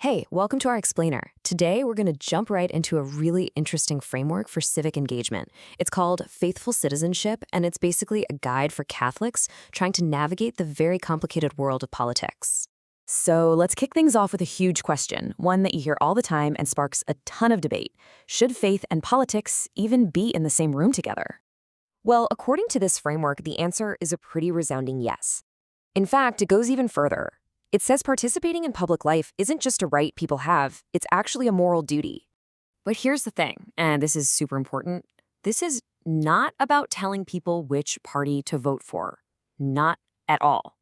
Hey, welcome to our explainer. Today, we're going to jump right into a really interesting framework for civic engagement. It's called Faithful Citizenship, and it's basically a guide for Catholics trying to navigate the very complicated world of politics. So let's kick things off with a huge question, one that you hear all the time and sparks a ton of debate. Should faith and politics even be in the same room together? Well, according to this framework, the answer is a pretty resounding yes. In fact, it goes even further. It says participating in public life isn't just a right people have, it's actually a moral duty. But here's the thing, and this is super important. This is not about telling people which party to vote for. Not at all.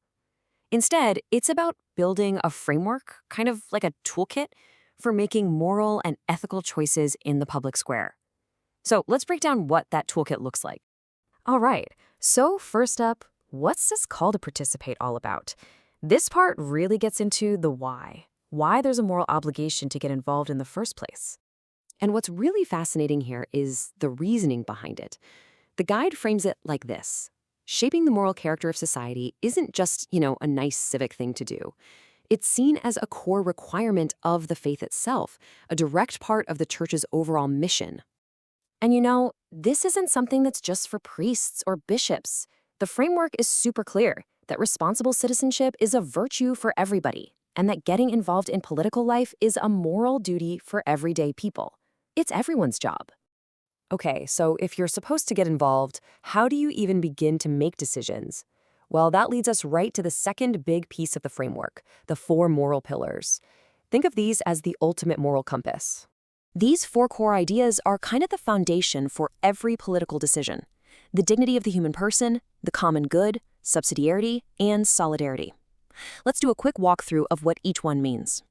Instead, it's about building a framework, kind of like a toolkit, for making moral and ethical choices in the public square. So let's break down what that toolkit looks like. All right, so first up, what's this call to participate all about? This part really gets into the why there's a moral obligation to get involved in the first place. And what's really fascinating here is the reasoning behind it. The guide frames it like this. Shaping the moral character of society isn't just, a nice civic thing to do. It's seen as a core requirement of the faith itself, a direct part of the church's overall mission. And this isn't something that's just for priests or bishops. The framework is super clear that responsible citizenship is a virtue for everybody, and that getting involved in political life is a moral duty for everyday people. It's everyone's job. Okay, so if you're supposed to get involved, how do you even begin to make decisions? Well, that leads us right to the second big piece of the framework, the 4 moral pillars. Think of these as the ultimate moral compass. These 4 core ideas are kind of the foundation for every political decision. The dignity of the human person, the common good, subsidiarity, and solidarity. Let's do a quick walkthrough of what each one means.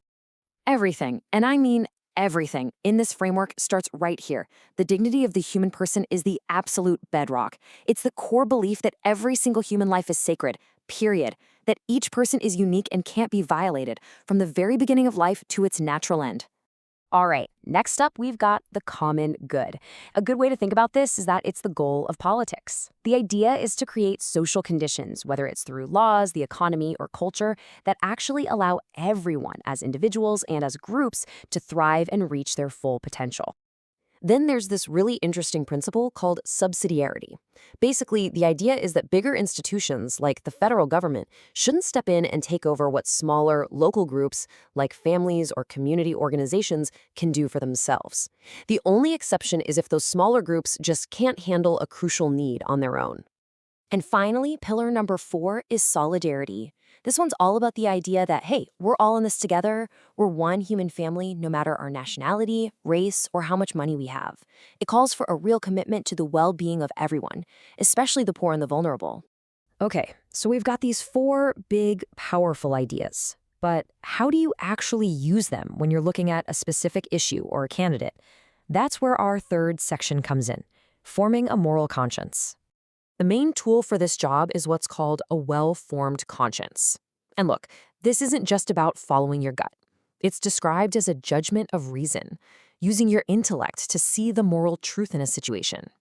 Everything, and I mean everything, in this framework starts right here. The dignity of the human person is the absolute bedrock. It's the core belief that every single human life is sacred, period. That each person is unique and can't be violated, from the very beginning of life to its natural end. All right, next up, we've got the common good. A good way to think about this is that it's the goal of politics. The idea is to create social conditions, whether it's through laws, the economy, or culture, that actually allow everyone, as individuals and as groups, to thrive and reach their full potential. Then there's this really interesting principle called subsidiarity. Basically, the idea is that bigger institutions, like the federal government, shouldn't step in and take over what smaller, local groups, like families or community organizations, can do for themselves. The only exception is if those smaller groups just can't handle a crucial need on their own. And finally, pillar number 4 is solidarity. This one's all about the idea that, hey, we're all in this together. We're one human family, no matter our nationality, race, or how much money we have. It calls for a real commitment to the well-being of everyone, especially the poor and the vulnerable. Okay, so we've got these 4 big, powerful ideas. But how do you actually use them when you're looking at a specific issue or a candidate? That's where our third section comes in, forming a moral conscience. The main tool for this job is what's called a well-formed conscience. And look, this isn't just about following your gut. It's described as a judgment of reason, using your intellect to see the moral truth in a situation.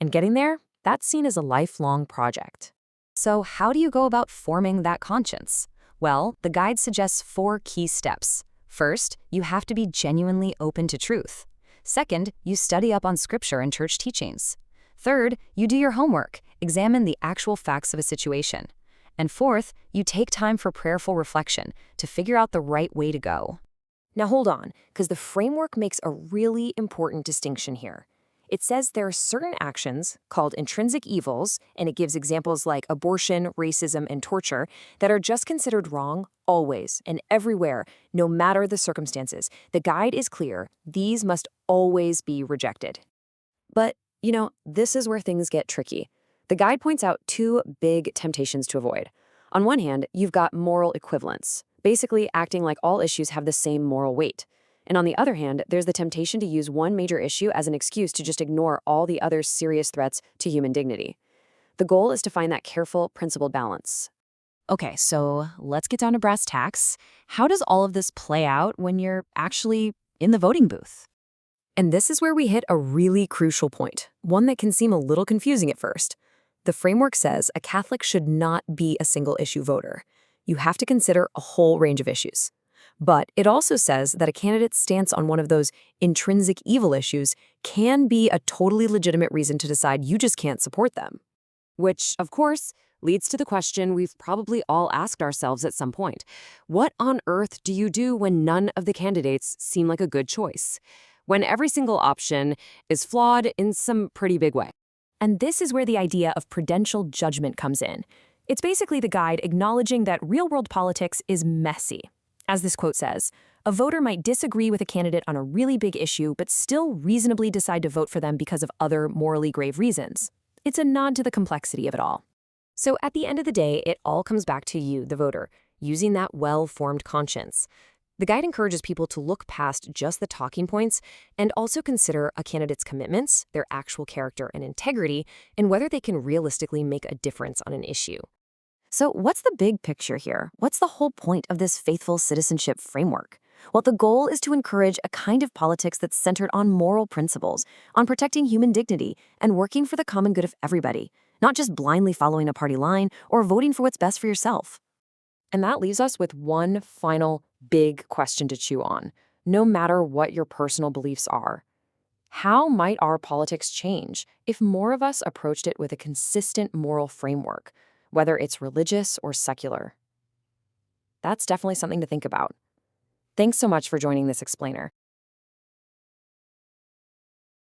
And getting there, that's seen as a lifelong project. So how do you go about forming that conscience? Well, the guide suggests 4 key steps. First, you have to be genuinely open to truth. Second, you study up on scripture and church teachings. Third, you do your homework, examine the actual facts of a situation. And fourth, you take time for prayerful reflection to figure out the right way to go. Now hold on, because the framework makes a really important distinction here. It says there are certain actions, called intrinsic evils, and it gives examples like abortion, racism, and torture, that are just considered wrong always and everywhere, no matter the circumstances. The guide is clear. These must always be rejected. But this is where things get tricky. The guide points out 2 big temptations to avoid. On one hand, you've got moral equivalence, basically acting like all issues have the same moral weight. And on the other hand, there's the temptation to use one major issue as an excuse to just ignore all the other serious threats to human dignity. The goal is to find that careful, principled balance. Okay, so let's get down to brass tacks. How does all of this play out when you're actually in the voting booth? And this is where we hit a really crucial point, one that can seem a little confusing at first. The framework says a Catholic should not be a single-issue voter. You have to consider a whole range of issues. But it also says that a candidate's stance on one of those intrinsic evil issues can be a totally legitimate reason to decide you just can't support them. Which, of course, leads to the question we've probably all asked ourselves at some point. What on earth do you do when none of the candidates seem like a good choice? When every single option is flawed in some pretty big way? And this is where the idea of prudential judgment comes in. It's basically the guide acknowledging that real-world politics is messy. As this quote says, a voter might disagree with a candidate on a really big issue but still reasonably decide to vote for them because of other morally grave reasons. It's a nod to the complexity of it all. So at the end of the day, it all comes back to you, the voter, using that well-formed conscience. The guide encourages people to look past just the talking points and also consider a candidate's commitments, their actual character and integrity, and whether they can realistically make a difference on an issue. So what's the big picture here? What's the whole point of this faithful citizenship framework? Well, the goal is to encourage a kind of politics that's centered on moral principles, on protecting human dignity, and working for the common good of everybody, not just blindly following a party line or voting for what's best for yourself. And that leaves us with one final big question to chew on, no matter what your personal beliefs are. How might our politics change if more of us approached it with a consistent moral framework, whether it's religious or secular? That's definitely something to think about. Thanks so much for joining this explainer.